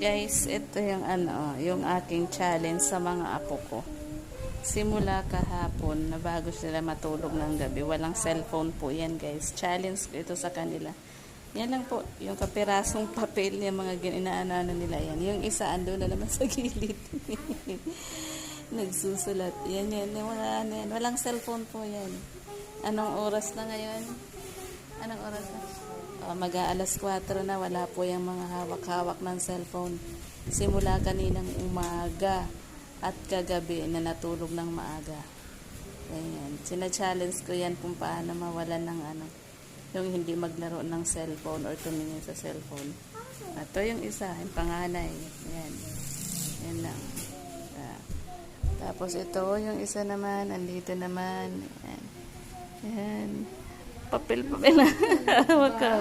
Guys, ito yung yung aking challenge sa mga apo ko. Simula kahapon na bago sila matulog ng gabi, walang cellphone po yan guys. Challenge ko ito sa kanila. Yan lang po, yung kapirasong papel yung mga inaano nila yan. Yung isa ando na naman sa gilid. Nagsusulat. Yan, yan. Walang cellphone po yan. Anong oras na ngayon? Anong oras na? Mag-aalas 4 na, wala po yung mga hawak-hawak ng cellphone. Simula kaninang umaga at kagabi na natulog ng maaga. Ayan. Sina-challenge ko yan kung paano mawalan ng yung hindi maglaro ng cellphone or tumingin sa cellphone. Ito yung isa, yung panganay. Ayan. Yan lang. Tapos ito, yung isa naman, andito naman. Ayan. Ayan. Papel na.